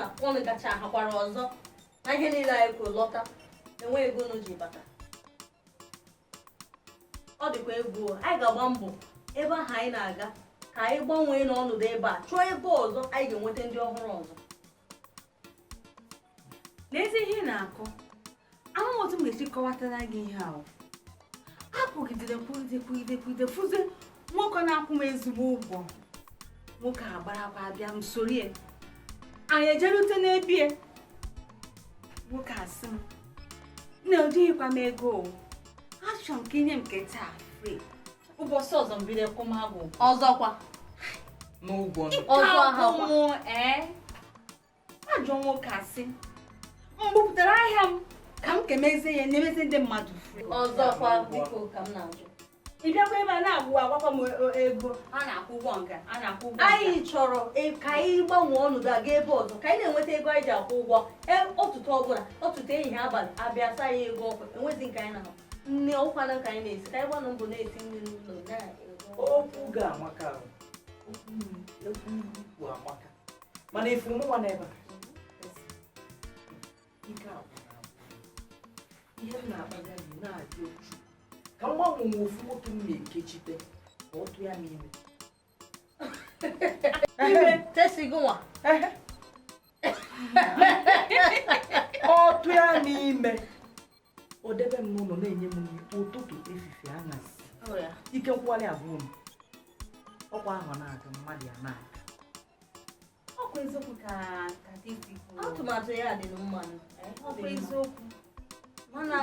na ọnụ gacha ahakwara ọzọ na ihe niile anyị kwuru lọta enwe ego n'oji bata ọ dịkwa egwu anyị ga-agba mbọ ebe ahụ anyị na-aga ka anyị gbanwee n'ọnọdụ ebe a chọọ ebe ọzọ anyị ga-enweta ndị ọhụrụ ọzọ n'ezi ihe na-akọ amaghị otu m ga-esi kọwatara gị ihe ahụ akwụgidere kwugide fụzie nwoke na-akwụ m ezigbo ụgwọ nwoke a gbarakwa abịa m sorie anyị ejerute n'ebie nwoke asị m na ojighịkwa m ego achọrọ m ka inye m nke taa free ụbọchị ọzọ mbido kwụmagwụ ọzọkwa n'ụgwọ ọzọ ahụ ajọ nwoke asị m bupụtara ahịa m ka m kemezie ya na-emezi ndị mmadụ free ọzọkwa biko ka m na-ajụ ị bịakwa ebe a na-agwakwa m ego a na-akwụ ụgwọ nke a na-akwụ ụgwọ anyị chọrọ ka anyị gbanwee ọnọdụ aga ebe ọzọ ka anyị na-enweta ego anyị ji akwụ ụgwọ ọtụtụ ọbụla ọtụtụ ehihie abalị abịa saa ya ego ọkụ enwezi nke anyị na nne ọkwana ka anyị na-esi ka anyị gbanụ mbụ na-esi nri n'ụlọ okwu ga-amaka okwu amaka mana efu mụnwa n'ebe ike ihe m na-akpaga gị na-adị ochu ka m gbanwe nwe ofu nwoke m na-ekechite ka ọ tụ ya n'ime tesigo nwa ọ tụ ya n'ime o debe m n'ụlọ na-enye m nri ụtụtụ efifie anyasị ike nkwụgharị abụọ m ọkwa ahụ na-aga mmadụ ya na-aga ọkwa eziokwu ka atụmatụ ya dị mmanụ ọkwa eziokwu mana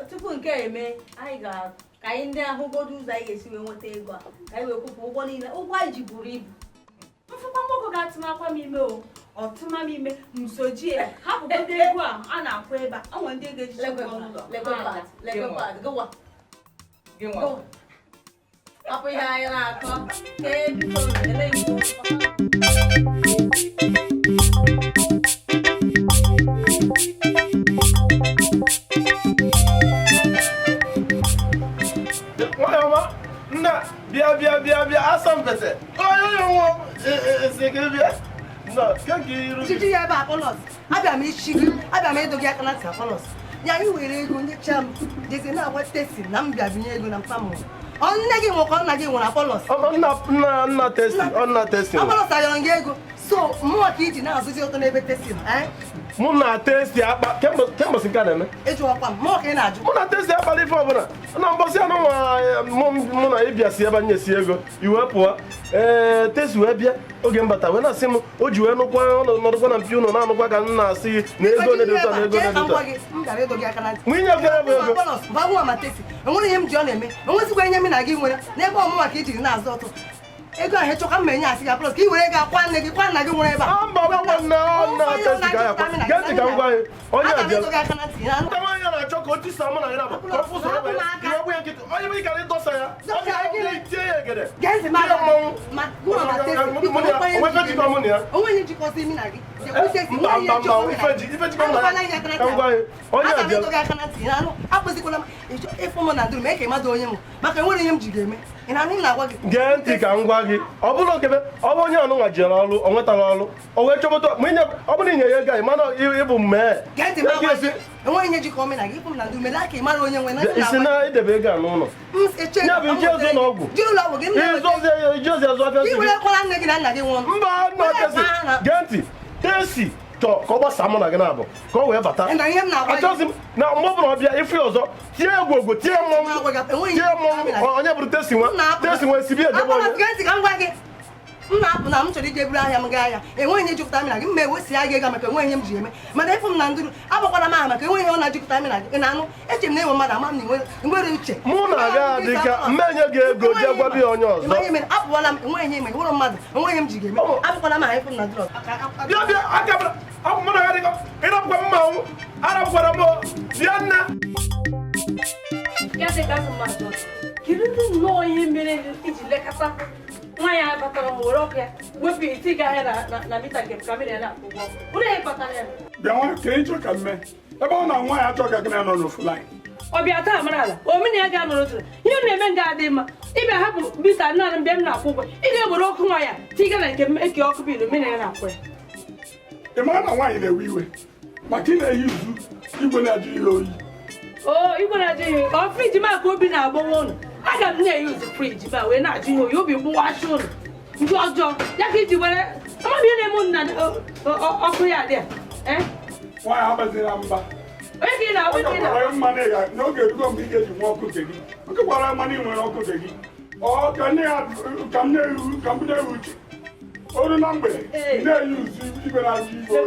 tupu nke eme anyị ka anyị ndị ahụgodo ụzọ anyị ga-esi wee nweta ego a ka anyị wee kwụpụ ụgwọ niile ụgwọ anyị ji buru ibu mfụkwa nwoke ga-atụmakwa m ime o ọtụma m ime nsojie hapụgodo ego a na-akwụ ebe a o nwere ndị ego ejichi ụgwọ n'ụlọ gị nwa hapụ ihe anyị na-akọ ka ebido ele igbo nna bịa asọmpete onye nwa esekebịa Chichi ya ebe Apollos abịa m ichi gị abịa m ịdọ gị aka na ntị Apollos ya anyị were ego ndị cha m jezi na-agwa tesi na m bịa binye ego na mpa m nne gị nwekọ nna gị nwere Apollos nna testi Apollos ayọrọ gị ego so mmụọ ka iji na-azụzi ụtọ n'ebe tesi mụ na testi akpa kemgbosi nke a na-eme ịjụọkwa m mmụọ ka ị na-ajụ mụ na testi akpala ife ọbụla na mbọsị anụ nwa mụ na ịbịa si ebe anyị esi ego iwe pụọ testi wee bịa oge mbata wee na-asị m o ji wee nụkwa nọdụkwa na mpi ụlọ na-anụkwa ka m na-asị gị na ego na-edota na ego na-edota nwunye bịara bụ ego bagwa ma tesi enwere ihe m ji ọ na-eme enwezikwa ihe m na gị nwere n'ebe ọmụma ka ijiri na-azụ ọtụ ego ahụ ịchọka m enye asị gị Apollos ka i were ego akwa nne gị kwa nna gị nwere ebe a gentị ka m gwa gị onye a nwaanyị na-achọ ka o tisa mụ na gị naba ka ọ fụsọ ebe ya gbu ya nkịtị onye bụ ikara ịdọsa ya tie ya egede onwe jikọta imi na gị akpụzikwala m ịfụ m na ndụrụ mee ka ịmadụ onye m maka enwere ihe m ji ga-eme ị na-anụ m na-agwa gị gee ntị ka m gwa gị ọ bụrụ okebe ọ bụ onye anụnwa jere ọrụ o nwetara ọrụ o wee chọpụta ọ bụrụ inye ya ego anyị mana ịbụ mmee gee ntị enweghị ihe jikọ ome na gị ịfụ m na ndụrụ mee aka ịmara onye nwe isi na idebe ego a n'ụlọ ya bụ ije ozi na ọgwụ ije ozi azụ afịa iwerekwala nne gị na nna gị nwụrụ mba nna tesi gee ntị tesi chọọ ka ọ gbasa mụ na gị na-abụ ka ọ wee bata achọghịzi m na mgbe ọ bụla ọ bịa ife ọzọ tie egwu ogwu tie mmọnwụ onye bụrụ tesi nwe sibi ejebe onye m na-apụ na m chọrọ ije buru ahịa m gaa ahịa enweghị ihe jupụta na gị mma ewesi ya gị ego maka enweghị ihe m ji eme mana ịfụ m na nduru agbakwara m aha maka enweghị ihe ọ na-ajupụta na gị na-anụ eche m na enwe mmadụ ama m na nwere uche mụ na aga dị ka mmenye gị ego jee gwa ya onye ọzọ apụwala m enweghị ihe ime nwere mmadụ enweghị ihe m ji ga-eme abụkwala m aha ịfụ m na nduru bịa aka abụ mụ na ya dịkọ ịrapụkwa m mmanwụ arapụkwara m bịa nna kedu ndị nnọọ ihe mere iji lekọta nwa ya batara m were ọkụ ya wepụ iti ga ahịa na mita nke kamera na-akwụ ụgwọ ụlọ ya batara ya bịa nwa ka ị chọ ka mme ebe ọ na nwa ya achọ ka gị na-anọ n'ofu laịn ọ bịa taa mara ala omena ya ga-anọ n'otu ihe m na-eme nga adị mma ịbịa hapụ mita naanị mgbe m na-akwụ ụgwọ ị ga-ewere ọkụ nwa ya tiga na nke m eke ọkụ bilu mena ya na-akwụ ya ị mara na nwaanyị na-ewe iwe maka ị na-eyi uzu igwe na-ajụ ihe oyi. Igwe na-ajụ ihe ọ friji m aka obi na-agbawa ụnụ. Aga m na-eyi uzu friji ma wee na-ajụ ihe oyi obi mgbawachi ụnụ ndị ọjọọ ya ka iji were amaghị ihe na-eme ụnụ na ọkụ ya dị a. Nwaanyị agbazila mba. N'oge erugo mgbe ị ga-eji nwa ọkụ nke gị nke gbara mmanụ nwere ọkụ nke gị ka m na-ewu uche olu na mgbede ị na-eyi uzu igwe na-ajụ ihe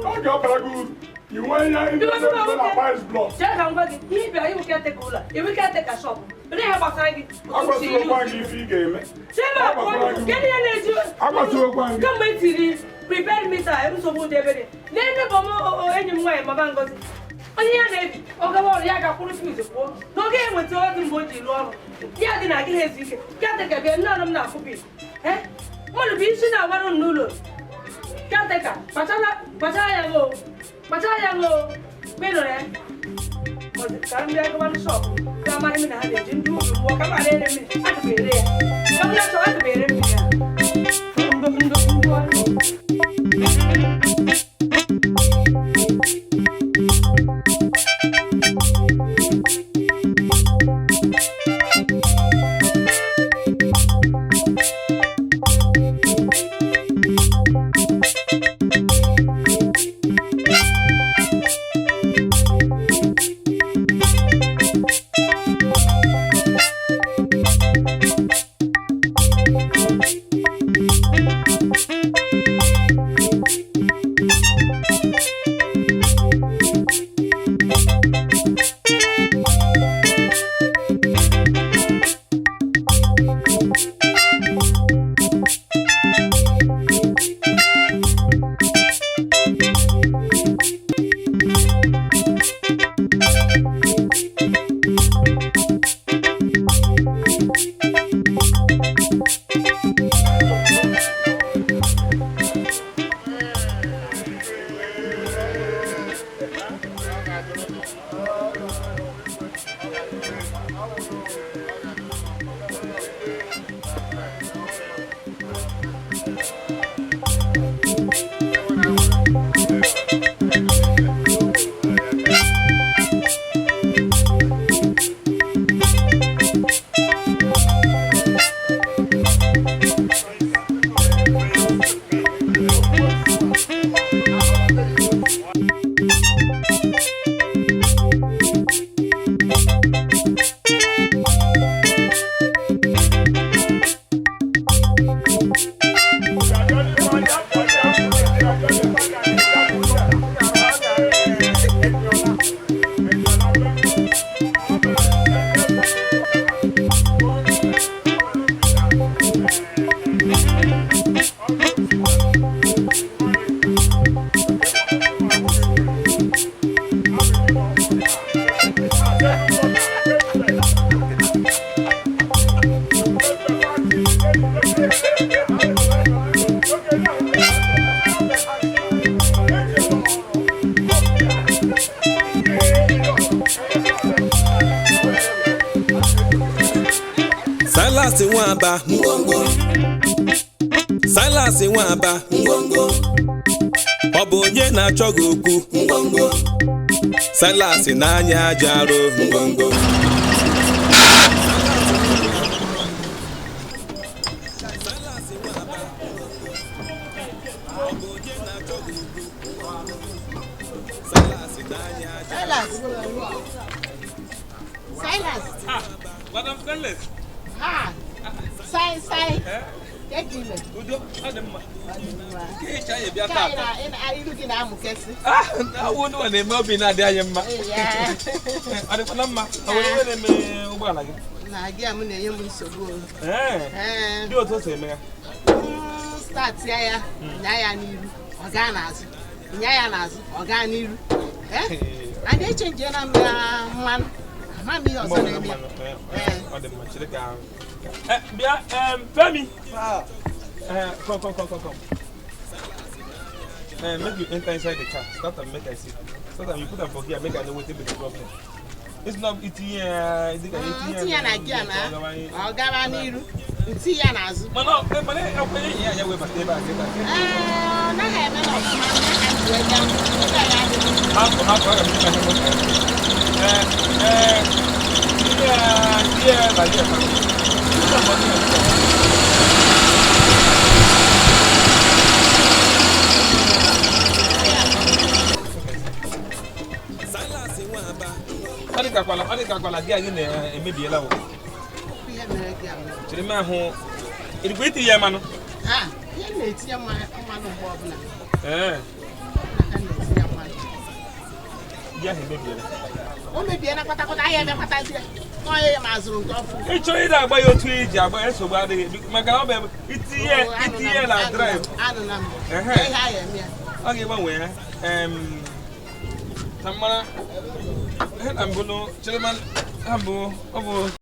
ọ ga-abara gị uru inwe ihe ndị na vice blọk agbasịrịkwa gị ife ị ga-eme agbasịrịkwa gị kemgbe e tiri prepared mita nsogbu debere na-enye enyi m nwaanyị maba ngozi onye ya na-ebi ọgawa ọrụ ya ga-akwụrụ fiz kwuo n'oge enweta ọdụ mgbe o ji rụọ ọrụ ya dị na agaghị ezu ike kateka bịa nne ọnụ m na-akwụbi mmadụ bụ isi na-agbarụ n'ụlọ kateka kpachara ya ṅoo kpenụrụ ya ka m bịa gụwanụ shọpụ ga-amaghị m na ha na-eji ndị uru mụọ ka m ghara ere mmiri aga m ere ya ka m na-achọ aga m ere mmiri ya ndụ ọrụ Silas Nwaaba Silas Nwaaba ọ bụ onye na-achọ gị okwu Silas n'anya ajarụ ngwongwo Silas. Madam Silas. Sai. Kekime. Udo, ademma. Ke chaye bia ta. Ilu gị na-amụ kesi. Awu no na eme obi na ade anye mma. Ade kwa mma. Awere na eme ụgbọala gị. Na gị am na-enye m nsogbu. Dị otu so eme ya. Start ya nya ya n'iru, ọ gaa n'azụ. Nya ya n'azụ, ọ gaa n'iru. And they change na mmanụ. Mami ọzọ na-eme. Ọ dị mma chere ka bịa Femi. Come. Make you enter inside the car. Start and make I see. Start and you put them for here. Make I know what will be the problem. It's not eating. Tinye na gear na. Ọ gara n'iru. nti ya n'azụ mana ekwenye ihe ya webata ebe a ebe a ọ naghị eme na ọfụma ya ka ji wee bịa ebe ya adịghị hapụ aga m ịma ihe nwoke ihe na ihe ọ dịkakwala gị anyị na-emebiela ụwa ihe mere gị ahụ chere m ahụ irikwa itinye ya mmanụ ihe na-etinye mmanụ mgbe ọbụla ee aka na-etinye mmanụ gị ahụ emebiela o mebiela kpatakpata ahịa ebe kpatazi ya onye ya ma zụrụ nke ọfụ ị chọrọ ịda agba ya otu iji agba ya nsogbu adịghị maka ọ bụ itinye na drive anụna m ihe ahịa eme ya ọ ga-egbanwe ya na mmara ihe na mbụ chere ọ bụ